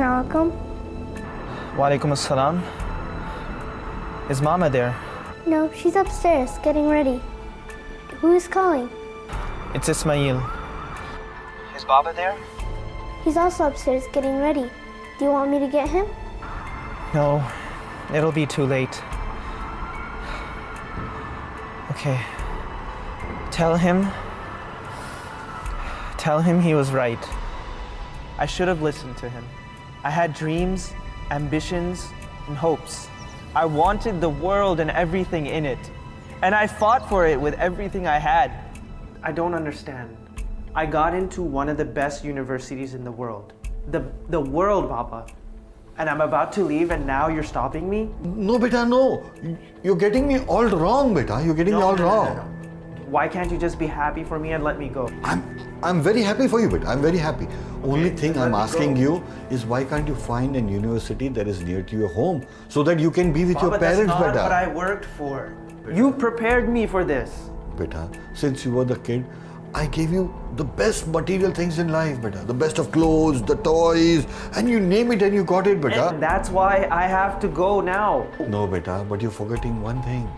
Assalamu alaikum. Walaikum assalam. Is Mama there? No, she's upstairs getting ready. Who is calling? It's Ismail. Is Baba there? He's also upstairs getting ready. Do you want me to get him? No, it'll be too late. Okay. Tell him he was right. I should have listened to him. I had dreams, ambitions, and hopes. I wanted the world and everything in it. And I fought for it with everything I had. I don't understand. I got into one of the best universities in the world. The world, Papa. And I'm about to leave and now you're stopping me? No, beta, no. You're getting me all wrong, beta. You're getting me all wrong. No. Why can't you just be happy for me and let me go? I'm very happy for you, beta. I'm very happy. Only thing I'm asking you is why can't you find a university that is near to your home so that you can be with your parents, that's not beta? what I worked for. You prepared me for this. Beta, since you were the kid, I gave you the best material things in life, beta. The best of clothes, the toys, and you name it and you got it, beta. And that's why I have to go now. No, beta, but you're forgetting one thing.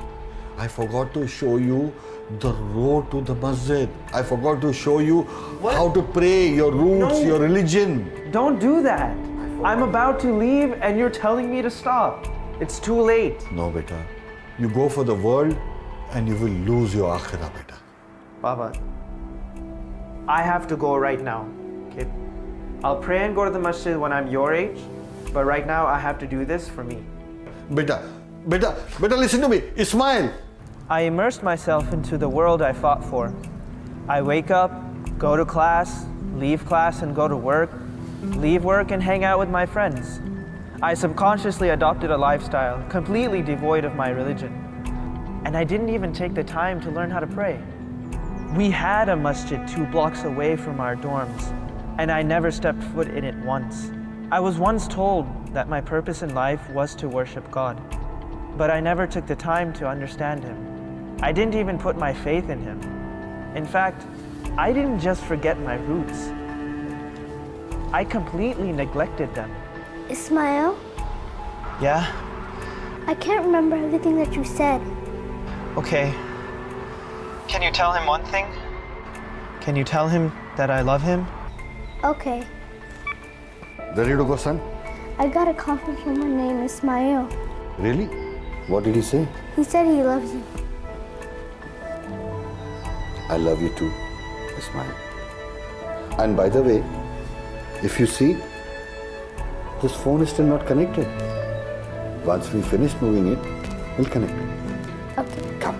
I forgot to show you the road to the masjid. I forgot to show you how to pray, your roots, your religion. Don't do that. I'm about to leave and you're telling me to stop. It's too late. No, beta. You go for the world and you will lose your akhirah, beta. Baba, I have to go right now. Okay? I'll pray and go to the masjid when I'm your age, but right now I have to do this for me. Beta, listen to me. Ismail. I immersed myself into the world I fought for. I wake up, go to class, leave class and go to work, leave work and hang out with my friends. I subconsciously adopted a lifestyle completely devoid of my religion. And I didn't even take the time to learn how to pray. We had a masjid 2 blocks away from our dorms, and I never stepped foot in it once. I was once told that my purpose in life was to worship God, but I never took the time to understand Him. I didn't even put my faith in Him. In fact, I didn't just forget my roots. I completely neglected them. Ismail, Yeah? I can't remember everything that you said. Okay. Can you tell him one thing? Can you tell him that I love him? Okay. Ready to go, son? I got a call from someone named Ismail. Really? What did he say? He said he loves you. I love you too, Ismail. And by the way, if you see, this phone is still not connected. Once we finish moving it, we'll connect it. Okay. Come.